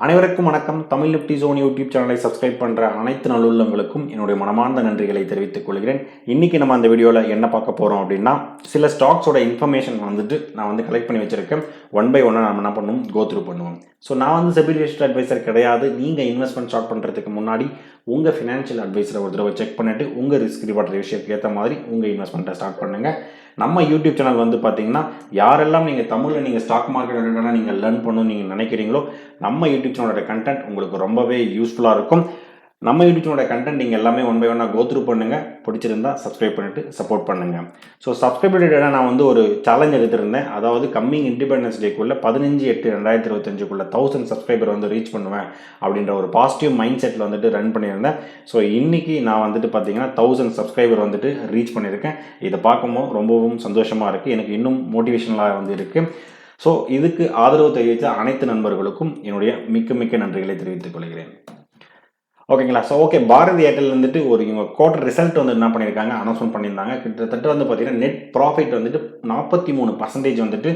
அனைவருக்கும் வணக்கம். Tamil Nifty zone YouTube சேனலை சப்ஸ்கிரைப் பண்ணுற அனைத்து நல்லுள்ளங்களுக்கும் என்னுடைய மனமார்ந்த நன்றிகளை தெரிவித்துக் கொள்கிறேன். இன்றைக்கி நம்ம அந்த வீடியோவில் என்ன பார்க்க போகிறோம் அப்படின்னா, சில ஸ்டாக்ஸோட இன்ஃபர்மேஷன் நான் கலெக்ட் பண்ணி வச்சுருக்கேன். ஒன் பை ஒன்னாக நம்ம என்ன பண்ணுவோம், கோ த்ரூ பண்ணுவோம். ஸோ நான் செபி ரிஜிஸ்டர்ட் அட்வைசர் கிடையாது. நீங்கள் இன்வெஸ்ட்மெண்ட் ஸ்டார்ட் பண்ணுறதுக்கு முன்னாடி உங்கள் ஃபினான்ஷியல் அட்வைசரை ஒரு தடவை செக் பண்ணிவிட்டு உங்கள் ரிஸ்க் ரிவார்ட் ரேஷியோக்கு ஏற்ற மாதிரி உங்கள் இன்வெஸ்ட்மெண்ட்டை ஸ்டார்ட் பண்ணுங்கள். நம்ம யூடியூப் சேனல் பார்த்தீங்கன்னா, யாரெல்லாம் நீங்கள் தமிழில் ஸ்டாக் மார்க்கெட் நீங்கள் லேர்ன் பண்ணணும்னு நீங்கள் நினைக்கிறீங்களோ, நம்ம யூடியூப் சேனலோட கண்டென்ட் உங்களுக்கு ரொம்பவே யூஸ்ஃபுல்லாக இருக்கும். நம்ம யூடியூப் சேனலோட கண்டென்ட் நீங்கள் எல்லாமே ஒன் பை ஒன்னாக கோ த்ரூ பண்ணுங்கள். பிடிச்சிருந்தா சப்ஸ்கிரைப் பண்ணிவிட்டு சப்போர்ட் பண்ணுங்கள். ஸோ சப்ஸ்கிரைப் ரிலேட்டடாக நான் ஒரு சேலஞ்ச் எடுத்திருந்தேன். அதாவது கம்மிங் இண்டிபெண்டன்ஸ் டேக்குள்ளே 15/8/2025 1000 சப்ஸ்கிரைபர் ரீச் பண்ணுவேன் அப்படின்ற ஒரு பாசிட்டிவ் மைண்ட் செட்டில் ரன் பண்ணியிருந்தேன். ஸோ இன்றைக்கி நான் பார்த்தீங்கன்னா 1000 சப்ஸ்கிரைபர் ரீச் பண்ணியிருக்கேன். இதை பார்க்கும்போது ரொம்பவும் சந்தோஷமாக இருக்குது. எனக்கு இன்னும் மோட்டிவேஷனலாக இருக்குது. ஸோ இதுக்கு ஆதரவு தெரிவித்த அனைத்து நண்பர்களுக்கும் என்னுடைய மிக்க நன்றிகளை தெரிவித்துக் கொள்கிறேன். ஓகேங்களா? ஸோ ஓகே, பாரதி ஏர்டெல் இவங்க குவார்டர் ரிசல்ட் என்ன பண்ணியிருக்காங்க, அனௌன்ஸ்மெண்ட் பண்ணியிருந்தாங்க. கிட்டத்தட்ட பார்த்தீங்கன்னா நெட் ப்ராஃபிட் 43%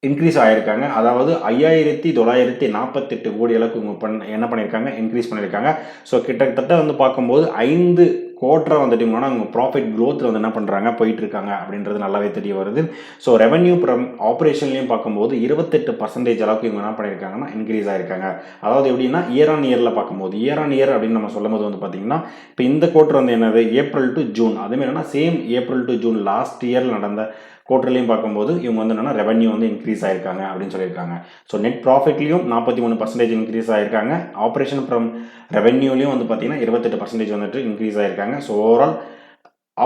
இன்க்ரீஸ் ஆகியிருக்காங்க. அதாவது 5948 கோடி அளவுக்கு இவங்க என்ன பண்ணியிருக்காங்க, இன்க்ரீஸ் பண்ணியிருக்காங்க. ஸோ கிட்டத்தட்ட பார்க்கும்போது 5 குவார்ட்டரை இவங்கன்னா அவங்க ப்ராஃபிட் க்ரோத்தில் என்ன பண்ணுறாங்க, போயிட்டு இருக்காங்க அப்படின்றது நல்லாவே தெரிய வருது. ஸோ ரெவன்யூ ஃப்ரம் ஆப்ரேஷன்லையும் பார்க்கும்போது 28% அளவுக்கு இவங்க என்ன பண்ணியிருக்காங்கன்னா இன்க்ரீஸ் ஆகிருக்காங்க. அதாவது எப்படின்னா இயர் ஆன் இயரில் பார்க்கும்போது, இயர் ஆன் இயர் அப்படின்னு நம்ம சொல்லும் போது பார்த்தீங்கன்னா, இப்போ இந்த குவார்ட்டர் என்னது, ஏப்ரல் டு ஜூன், அதேமாதிரி same April to June last இயரில் நடந்த குவார்ட்டர்லையும் பார்க்கும்போது இவங்க என்னன்னா ரெவன்யூ இன்க்ரீஸ் ஆயிருக்காங்க அப்படின்னு சொல்லியிருக்காங்க. ஸோ நெட் ப்ராஃபிட்லையும் 43% இன்க்ரீஸ் ஆயிருக்காங்க. ஆப்ரேஷன் ஃப்ரம் ரெவன்யூலையும் பார்த்தீங்கன்னா 28% இன்க்ரீஸ் ஆயிருக்காங்க. ஸோ ஓவரால்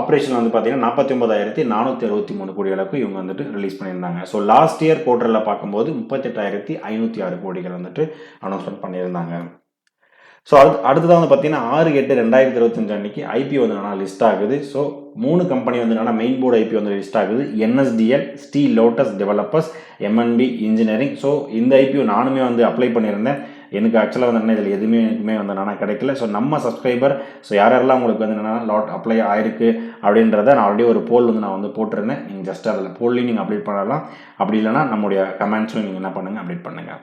ஆப்ரேஷன் பார்த்தீங்கன்னா 49,463 கோடி அளவுக்கு இவங்க ரிலீஸ் பண்ணியிருந்தாங்க. ஸோ லாஸ்ட் இயர் குவார்ட்டரில் பார்க்கும்போது 38,506 கோடிகள் அனௌன்ஸ்மெண்ட் பண்ணியிருந்தாங்க. ஸோ அடுத்ததாக பார்த்தீங்கன்னா 6/8/2025 அன்னைக்கு ஐபிஓ லிஸ்ட் ஆகுது. So 3 company main board IPO list ஆகுது. NSDL, steel Lotus Developers, MNB engineering. So இந்த ஐபிஓ நானுமே அப்ளை பண்ணியிருந்தேன். எனக்கு ஆக்சுவலாக இதில் எதுவுமே கிடைக்கல. ஸோ நம்ம சப்ஸ்கிரைபர், ஸோ யாரெல்லாம் உங்களுக்கு லாட் அப்ளை ஆயிருக்கு அப்படின்றத நான் ஆல்ரெடி ஒரு போல் நான் போட்டிருந்தேன். நீங்கள் ஜஸ்ட் அதில் போல்லையும் நீங்கள் அப்டேட் பண்ணலாம். அப்படி இல்லைனா நம்முடைய கமெண்ட்ஸும் நீங்கள் என்ன பண்ணுங்கள், அப்டேட் பண்ணுங்கள்.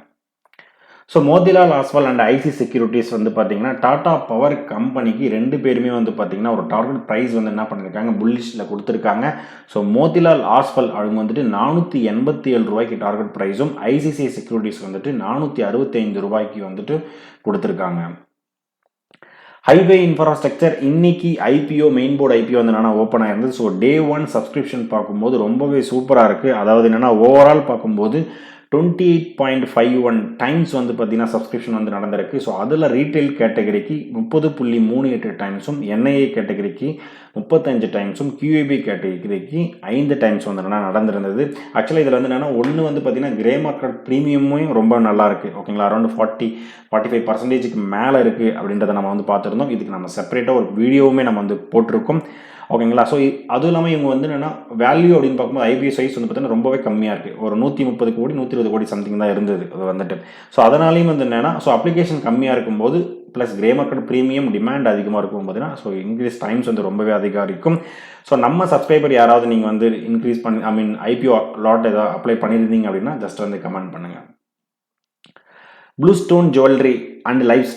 So Motilal Oswal and ICI securities பார்த்தீங்கன்னா டாடா பவர் கம்பெனிக்கு 2 பேருமே பார்த்தீங்கன்னா ஒரு டார்கெட் ப்ரைஸ் என்ன பண்ணியிருக்காங்க, புல்லிஷில் கொடுத்துருக்காங்க. ஸோ மோதிலால் ஆஸ்வால் அவங்க 487 ரூபாய்க்கு டார்கெட் ப்ரைஸும், ஐசிசி செக்யூரிட்டிஸ் 465 ரூபாய்க்கு கொடுத்துருக்காங்க. ஹைவே இன்ஃப்ராஸ்ட்ரக்சர் இன்னைக்கு IPO, main board IPO open ஆயிருந்தது. ஸோ டே 1 சப்ஸ்கிரிப்ஷன் பார்க்கும்போது ரொம்பவே சூப்பராக இருக்குது. அதாவது ஓவரால் பார்க்கும்போது 28.51 டைம்ஸ் பார்த்தீங்கன்னா சப்ஸ்கிரிப்ஷன் நடந்திருக்கு. ஸோ அதில் ரீட்டைல் கேட்டகரிக்கு 30.38 டைம்ஸும், என்ஐஏ கேட்டகரிக்கு 35 டைம்ஸும், கியூஏபி கேட்டகரிக்கு 5 டைம்ஸ் நடந்திருந்தது. ஆக்சுவலாக இதில் ஒன்று பார்த்தீங்கன்னா கிரே மார்க்கெட் ப்ரீமியமும் ரொம்ப நல்லா இருக்குது. ஓகேங்களா? அரௌண்ட் 45% மேலே இருக்குது அப்படின்றத நம்ம பார்த்துருந்தோம். இதுக்கு நம்ம செப்பரேட்டாக ஒரு வீடியோவுமே நம்ம போட்டிருக்கோம். ஓகேங்களா? ஸோ அதுவும் இல்லாமல் இவங்க என்னென்னா வேல்யூ அப்படின்னு பார்க்கும்போது ஐபிஓ சைஸ் பார்த்தீங்கன்னா ரொம்பவே கம்மியாக இருக்குது. ஒரு 130 கோடி 120 கோடி சம்திங் தான் இருந்தது அது ஸோ அதனாலையும் என்னென்னா, ஸோ அப்ளிகேஷன் கம்மியாக இருக்கும்போது plus grey market premium demand அதிகமாக இருக்கும் பார்த்தீங்கன்னா, ஸோ இன்க்ரீஸ் டைம்ஸ் ரொம்பவே அதிகம் இருக்கும். ஸோ நம்ம சப்ஸ்கிரைபர் யாராவது நீங்கள் இன்க்ரீஸ் பண்ணி ஐபிஓ லாட் ஏதாவது அப்ளை பண்ணியிருந்தீங்க அப்படின்னா ஜஸ்ட் கமெண்ட் பண்ணுங்கள். Blue stone jewellery and life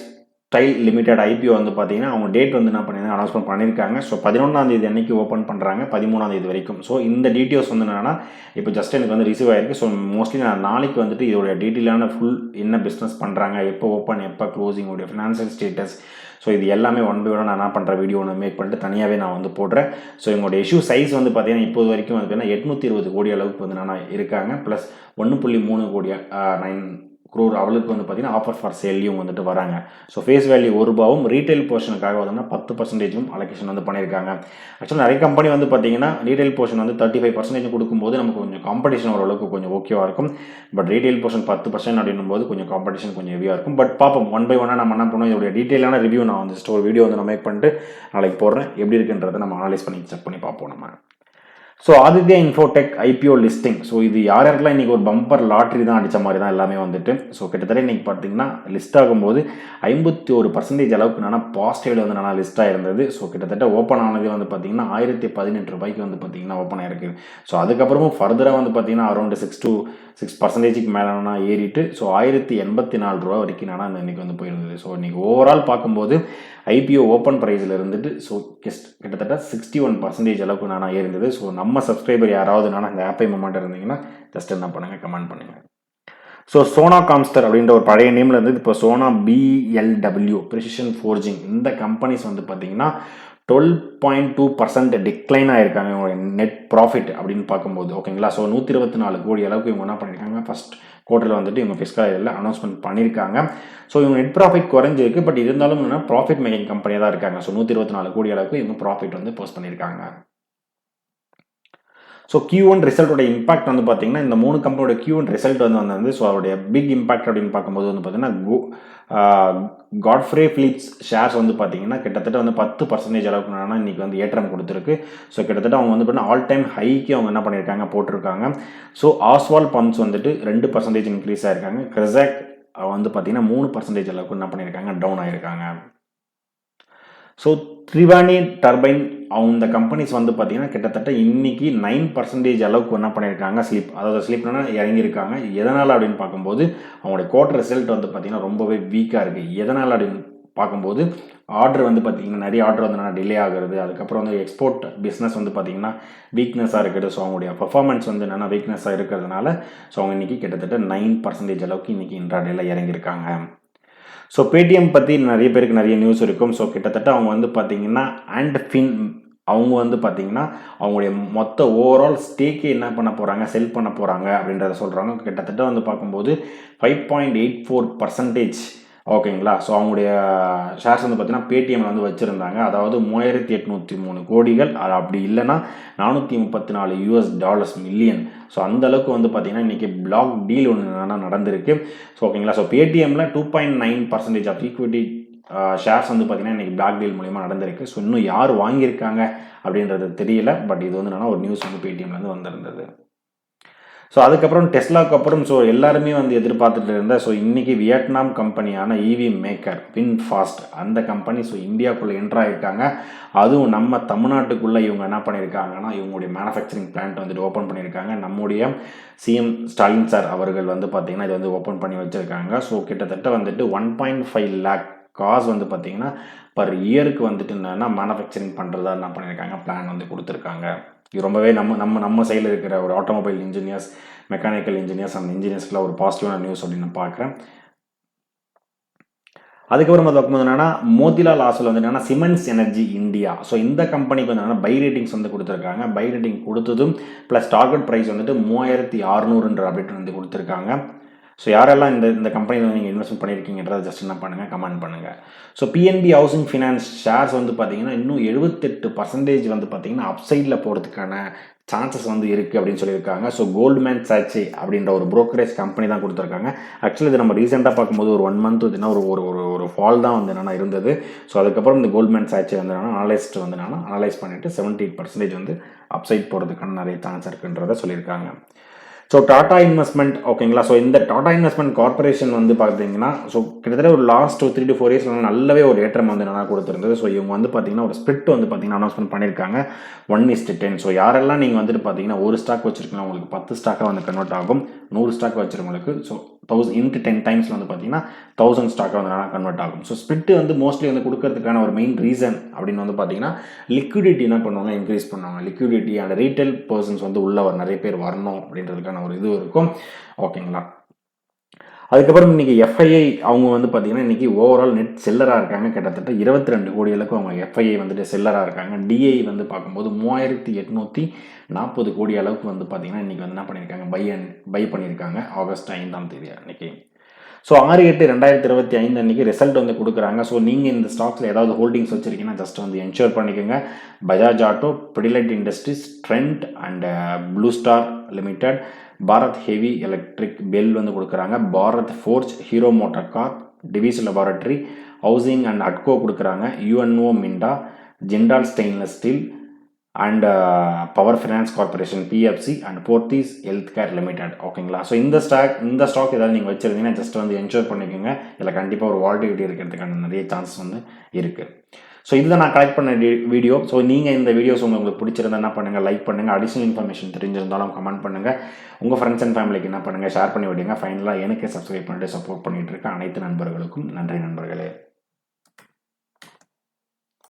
style limited IPO பார்த்தீங்கன்னா அவங்க டேட் என்ன பண்ணியிருந்தாங்க, அனௌன்ஸ்மெண்ட் பண்ணியிருக்காங்க. ஸோ 11ஆம் தேதி அன்னைக்கு ஓப்பன் பண்ணுறாங்க, 13ஆம் தேதி வரைக்கும். ஸோ இந்த டீட்டெயில்ஸ் என்னென்னா இப்போ ஜஸ்ட் எனக்கு ரிசீவ் ஆயிருக்கு. ஸோ மோஸ்ட்லி நான் நாளைக்கு இதோட டீட்டெயிலான ஃபுல் என்ன பிஸ்னஸ் பண்ணுறாங்க, எப்போ ஓப்பன், எப்போ க்ளோசிங், உடைய ஃபினான்ஷியல் ஸ்டேட்டஸ், ஸோ இது எல்லாமே ஒன் பை ஒன் நான் என்ன பண்ணுற வீடியோ மேக் பண்ணிட்டு தனியாகவே நான் போடுறேன். ஸோ எங்களுடைய இஷ்யூ சைஸ் பார்த்தீங்கன்னா இப்போது வரைக்கும் 820 கோடி அளவுக்கு நான் இருக்காங்க. ப்ளஸ் 1.3 கோடி 9 crore அவளுக்கு பார்த்தீங்கன்னா ஆஃபர் ஃபார் சேல்லையும் வராங்க. ஸோ ஃபேஸ் வேல்யூ ரூபாவும், ரீட்டைல் போர்ஷனுக்காக 10% அலோகேஷன் பண்ணியிருக்காங்க. ஆக்சுவலாக நிறைய கம்பெனி பார்த்தீங்கன்னா ரீட்டைல் போர்ஷன் 35% கொடுக்கும்போது நமக்கு கொஞ்சம் காம்படிஷன் ஓரளவுக்கு கொஞ்சம் ஓகேவாக இருக்கும். பட் ரீட்டைல் போர்ஷன் 10% அப்படின்னும் போது கொஞ்சம் காம்படிஷன் கொஞ்சம் ஹெவியாக இருக்கும். பட் பார்ப்போம், ஒன் பை ஒன்னாக நம்ம என்ன பண்ணுவோம், இதோடைய டீட்டெயிலான ரிவ்யூ நான் ஜஸ்ட் ஒரு வீடியோ நான் மேக் பண்ணிட்டு நாளைக்கு போடுறேன். எப்படி இருக்குன்றதை நம்ம அனலைஸ் பண்ணி செக் பண்ணி பார்ப்போம். நம்ம so Aditya Infotech IPO listing. So இது யாரெல்லாம் இன்றைக்கி ஒரு பம்பர் லாட்ரி தான் அடித்த மாதிரி தான் எல்லாமே வந்துட்டு. ஸோ கிட்டத்தட்ட இன்றைக்கி பார்த்தீங்கன்னா லிஸ்ட் ஆகும்போது 51% அளவுக்கு நான் பாசிட்டிவில் வந்து நான் லிஸ்ட் ஆகிருந்தது. ஸோ கிட்டத்தட்ட ஓப்பன் ஆனது வந்து பார்த்தீங்கன்னா 1018 ரூபாய்க்கு வந்து பார்த்தீங்கன்னா ஓப்பன் ஆகிருக்கு. ஸோ அதுக்கப்புறமும் ஃபர்தராக வந்து பார்த்தீங்கன்னா அரௌண்ட் 6% மேலே ஏறிட்டு ஸோ 1084 ரூபா வரைக்கும் நான் இன்றைக்கி வந்து போயிருந்தது. ஸோ இன்றைக்கி ஓவரால் பார்க்கும்போது ஐபிஓ ஓப்பன் ப்ரைஸில் இருந்துட்டு ஸோ கிட்டத்தட்ட 61% அளவுக்கு நான் ஏறிந்தது. ஸோ நம்ம சப்ஸ்கிரைபர் யாராவது இந்த ஆப்பை மூமெண்ட் இருந்தீங்கன்னா ஜஸ்ட் என்ன பண்ணுங்கள், கமெண்ட் பண்ணுங்கள். ஸோ சோனா காம்ஸ்டர் அப்படின்ற ஒரு பழைய நேமில் இருந்து இப்போ சோனா பிஎல்டபிள்யூ ப்ரிசிஷன் ஃபோர்ஜிங் இந்த கம்பெனிஸ் வந்து பார்த்தீங்கன்னா 12.2% டிக்ளைன் ஆகிருக்காங்க இவங்களுடைய நெட் ப்ராஃபிட் அப்படின்னு பார்க்கும்போது. ஓகேங்களா. ஸோ 124 கோடி அளவுக்கு இவங்க என்ன பண்ணியிருக்காங்க, ஃபஸ்ட் குவார்ட்டரில் வந்துட்டு இவங்க ஃபிஸ்கல் இயரில் அனௌன்ஸ்மெண்ட் பண்ணியிருக்காங்க. ஸோ இவங்க நெட் ப்ராஃபிட் குறைஞ்சிருக்கு, பட் இருந்தாலும் என்ன ப்ராஃபிட் மேக்கிங் கம்பெனியாக தான் இருக்காங்க. ஸோ 124 கோடி அளவுக்கு இவங்க ப்ராஃபிட் வந்து போஸ்ட் பண்ணியிருக்காங்க. ஸோ Q1 ரிசல்ட்டோட இம்பாக்ட் வந்து பார்த்தீங்கன்னா இந்த 3 கம்பெனியோட Q1 ரிசல்ட் வந்து ஸோ அதோடைய பிக் இம்பாக்ட் அப்படின்னு பார்க்கும்போது வந்து பார்த்தீங்கன்னா காட்ஃப்ரே ஃபிலிப்ஸ் ஷேர்ஸ் வந்து பார்த்தீங்கன்னா கிட்டத்தட்ட வந்து 10% அளவுக்கு இன்றைக்கி வந்து ஏற்றம் கொடுத்துருக்கு. ஸோ கிட்டத்தட்ட அவங்க வந்து பார்த்தீங்கன்னா ஆல் டைம் ஹைக்கு அவங்க என்ன பண்ணியிருக்காங்க, போட்டிருக்காங்க. ஸோ ஆஸ்வால் பம்ப்ஸ் வந்துட்டு 2% இன்க்ரீஸ் ஆகிருக்காங்க. கிரசாக் வந்து பார்த்தீங்கன்னா 3% அளவுக்கு என்ன பண்ணியிருக்காங்க, டவுன் ஆகிருக்காங்க. ஸோ த்ரிவாணி டர்பைன் அந்த கம்பெனிஸ் வந்து பார்த்தீங்கன்னா கிட்டத்தட்ட இன்னைக்கு 9% அளவுக்கு என்ன பண்ணியிருக்காங்க, அதாவது ஸ்லீப்னா இறங்கியிருக்காங்க. எதனால் அப்படின்னு பார்க்கும்போது அவங்களுடைய குவார்ட்டர் ரிசல்ட் வந்து பார்த்தீங்கன்னா ரொம்பவே வீக்காக இருக்குது. எதனால் அப்படின்னு பார்க்கும்போது ஆர்டர் வந்து பார்த்தீங்கன்னா நிறைய ஆர்டர் வந்து டிலே ஆகுறது, அதுக்கப்புறம் வந்து எக்ஸ்போர்ட் பிஸ்னஸ் வந்து பார்த்தீங்கன்னா வீக்னஸாக இருக்குது. ஸோ அவங்களுடைய பர்ஃபார்மன்ஸ் வந்து என்னென்னா வீக்னஸாக இருக்கிறதுனால ஸோ அவங்க இன்றைக்கி கிட்டத்தட்ட 9% அளவுக்கு இன்றைக்கி இன்ட்ராடேல இறங்கியிருக்காங்க. ஸோ பேடிஎம் பற்றி நிறைய பேருக்கு நிறைய நியூஸ் இருக்கும். ஸோ கிட்டத்தட்ட அவங்க வந்து பார்த்தீங்கன்னா ஃபின் அவங்க வந்து பார்த்தீங்கன்னா அவங்களுடைய மொத்த ஓவரால் ஸ்டேக்கே என்ன பண்ண போகிறாங்க, செல் பண்ண போகிறாங்க அப்படின்றத சொல்கிறாங்க. கிட்டத்தட்ட வந்து பார்க்கும்போது 5.84%. ஓகேங்களா. ஸோ அவங்களுடைய ஷேர்ஸ் வந்து பார்த்தீங்கன்னா பேடிஎம்மில் வந்து வச்சுருந்தாங்க. அதாவது 3803 கோடிகள், அது அப்படி இல்லைன்னா $434 மில்லியன். ஸோ அந்தளவுக்கு வந்து பார்த்தீங்கன்னா இன்றைக்கி பிளாக் டீல் ஒன்று நடந்திருக்கு. ஸோ ஓகேங்களா. ஸோ பேடிஎம்மில் 2.9% ஆஃப் ஈக்விட்டி ஷேர்ஸ் வந்து பார்த்தீங்கன்னா இன்றைக்கி பிளாக் டீல் மூலிமா நடந்திருக்கு. ஸோ இன்னும் யார் வாங்கியிருக்காங்க அப்படின்றது தெரியல, பட் இது வந்து என்னன்னா ஒரு நியூஸ் வந்து பேடிஎம்லேருந்து வந்திருந்தது. ஸோ அதுக்கப்புறம் டெஸ்லாவுக்கு அப்புறம் ஸோ எல்லாருமே வந்து எதிர்பார்த்துட்டு இருந்த ஸோ இன்றைக்கி வியட்நாம் கம்பெனியான இவி மேக்கர் வின்ஃபாஸ்ட் அந்த கம்பெனி ஸோ இந்தியாவுக்குள்ளே என்ட்ராயிருக்காங்க. அதுவும் நம்ம தமிழ்நாட்டுக்குள்ளே இவங்க என்ன பண்ணியிருக்காங்கன்னா இவங்களுடைய மேனுஃபேக்சரிங் பிளான்ட் வந்துட்டு ஓப்பன் பண்ணியிருக்காங்க. நம்முடைய சிஎம் ஸ்டாலின் சார் அவர்கள் வந்து பார்த்திங்கன்னா இது வந்து ஓப்பன் பண்ணி வச்சுருக்காங்க. ஸோ கிட்டத்தட்ட வந்துட்டு 1.5 lakh காசு வந்து பார்த்திங்கன்னா பர் இயருக்கு வந்துட்டு என்னென்னா மேனுஃபேக்சரிங் பண்ணுறதா என்ன பண்ணியிருக்காங்க, பிளான் வந்து கொடுத்துருக்காங்க. இது ரொம்பவே நம்ம சைடில் இருக்கிற ஒரு ஆட்டோமொபைல் இன்ஜினியர்ஸ், மெக்கானிக்கல் இன்ஜினியர்ஸ் அந்த இன்ஜினியர்ஸ்க்குலாம் ஒரு பாசிட்டிவான நியூஸ் அப்படின்னு நான் பார்க்குறேன். அதுக்கப்புறம் பார்க்கும்போது என்னென்னா மோதிலால் ஆசல் வந்து என்னென்னா சிமெண்ட்ஸ் எனர்ஜி இந்தியா. ஸோ இந்த கம்பெனிக்கு வந்து என்னென்னா பை ரேட்டிங்ஸ் வந்து கொடுத்துருக்காங்க. பை ரேட்டிங் கொடுத்ததும் ப்ளஸ் டார்கெட் ப்ரைஸ் வந்துட்டு 3600 அப்டேட் வந்து கொடுத்துருக்காங்க. ஸோ யாரெல்லாம் இந்த கம்பெனியில் நீங்கள் இன்வெஸ்ட்மெண்ட் பண்ணியிருக்கீங்கன்றதை ஜஸ்ட் என்ன பண்ணுங்கள், கமெண்ட் பண்ணுங்கள். So PNB housing finance shares வந்து பார்த்தீங்கன்னா இன்னும் 78% வந்து பார்த்தீங்கன்னா அப்சைடில் போகிறதுக்கான சான்சஸ் வந்து இருக்குது அப்படின்னு சொல்லியிருக்காங்க. ஸோ கோல்ட்மேன் சாட்சி அப்படின்ற ஒரு ப்ரோக்கரேஜ் கம்பெனி தான் கொடுத்துருக்காங்க. ஆக்சுவலி இது நம்ம ரீசெண்டாக பார்க்கும்போது ஒரு 1 month இதுனா ஒரு ஃபால் தான் வந்து என்னென்னா இருந்தது. ஸோ அதுக்கப்புறம் இந்த கோல்ட்மேன் சாட்சி வந்து அனலைஸ்ட் வந்து அனலைஸ் பண்ணிவிட்டு 78% வந்து அப்சைட் போகிறதுக்கான நிறைய சான்ஸ் இருக்குன்றதை சொல்லியிருக்காங்க. ஸோ டாடா இன்வெஸ்ட்மெண்ட் ஓகேங்களா. ஸோ இந்த டாடா இன்வெஸ்ட்மெண்ட் கார்பரேஷன் வந்து பார்த்தீங்கன்னா ஸோ கிட்டத்தட்ட ஒரு லாஸ்ட் 3 to 4 years நல்லாவே ஒரு ஏற்றம் வந்து நல்லா கொடுத்துருந்தது. ஸோ இவங்க வந்து பார்த்தீங்கன்னா ஒரு ஸ்பிரிட் வந்து பார்த்தீங்கன்னா அனௌன்ஸ்மெண்ட் பண்ணியிருக்காங்க 1:10. ஸோ யாரெல்லாம் நீங்கள் வந்துட்டு பார்த்தீங்கன்னா ஒரு ஸ்டாக் வச்சுருக்கீங்க உங்களுக்கு 10 ஸ்டாக்காக வந்து கன்வெர்ட் ஆகும். 100 ஸ்டாக் வச்சுருவங்களுக்கு ஸோ 1000 into 10 times வந்து பார்த்தீங்கன்னா 1000 ஸ்டாக்காக வந்து நல்லா கன்வெர்ட் ஆகும். ஸோ ஸ்பிரிட் வந்து மோஸ்ட்லி வந்து கொடுக்கறதுக்கான ஒரு மெயின் ரீசன் அப்படின்னு வந்து பார்த்தீங்கன்னா லிக்விடிட்டி என்ன பண்ணுவாங்க, இன்க்ரீஸ் பண்ணுவாங்க. லிக்விடிட்டி அண்ட் ரீட்டைல் பர்சன்ஸ் வந்து உள்ள நிறைய பேர் வரணும் அப்படின்றதுக்கான ஒரு இது இருக்கும். ஓகேங்களா. அதுக்கப்புறம் இன்றைக்கி எஃப்ஐஐ அவங்க வந்து பார்த்திங்கன்னா இன்றைக்கி ஓவரால் நெட் செல்லராக இருக்காங்க. கிட்டத்தட்ட 22 கோடி அளவுக்கு அவங்க எஃப்ஐஐ வந்துட்டு செல்லராக இருக்காங்க. டிஐ வந்து பார்க்கும்போது 3840 கோடி அளவுக்கு வந்து பார்த்திங்கன்னா இன்றைக்கி வந்து என்ன பண்ணியிருக்காங்க, பை பண்ணியிருக்காங்க ஆகஸ்ட் 5 அன்றைக்கி. ஸோ 6/8/2025 அன்றைக்கி ரிசல்ட் வந்து கொடுக்குறாங்க. ஸோ நீங்கள் இந்த ஸ்டாக்ஸில் ஏதாவது ஹோல்டிங்ஸ் வச்சுருக்கீங்கன்னா ஜஸ்ட் வந்து என்ஷூர் பண்ணிக்கோங்க. Bajaj auto, Pidilite industries, Trent and Blue Star limited, Bharat heavy electric BHEL வந்து கொடுக்குறாங்க. Bharat Forge, Hero MotoCorp, Divi's and power finance corporation PFC and Fortis health care limited. ஓகேங்களா? ஸோ இந்த ஸ்டாக் ஏதாவது நீங்கள் வச்சுருந்தீங்கன்னா ஜஸ்ட் வந்து என்ஷூர் பண்ணிக்கோங்க. இதில் கண்டிப்பாக ஒரு வாலிடிட்டி இருக்கிறதுக்கான நிறைய சான்சஸ் வந்து இருக்குது. ஸோ இதில் நான் கலெக்ட் பண்ண வீடியோ. ஸோ நீங்கள் இந்த வீடியோஸ் உங்களுக்கு பிடிச்சிருந்தா என்ன பண்ணுங்கள், லைக் பண்ணுங்கள். அடிஷனல் இன்ஃபர்மேஷன் தெரிஞ்சிருந்தாலும் கமெண்ட் பண்ணுங்கள். உங்கள் ஃப்ரெண்ட்ஸ் அண்ட் ஃபேமிலிக்கு என்ன பண்ணுங்கள், ஷேர் பண்ணி விடுங்க. ஃபைனலாக எனக்கு சப்ஸ்கிரைப் பண்ணிட்டு சப்போர்ட் பண்ணிகிட்டு இருக்க அனைத்து நண்பர்களுக்கும் நன்றி நண்பர்கள்.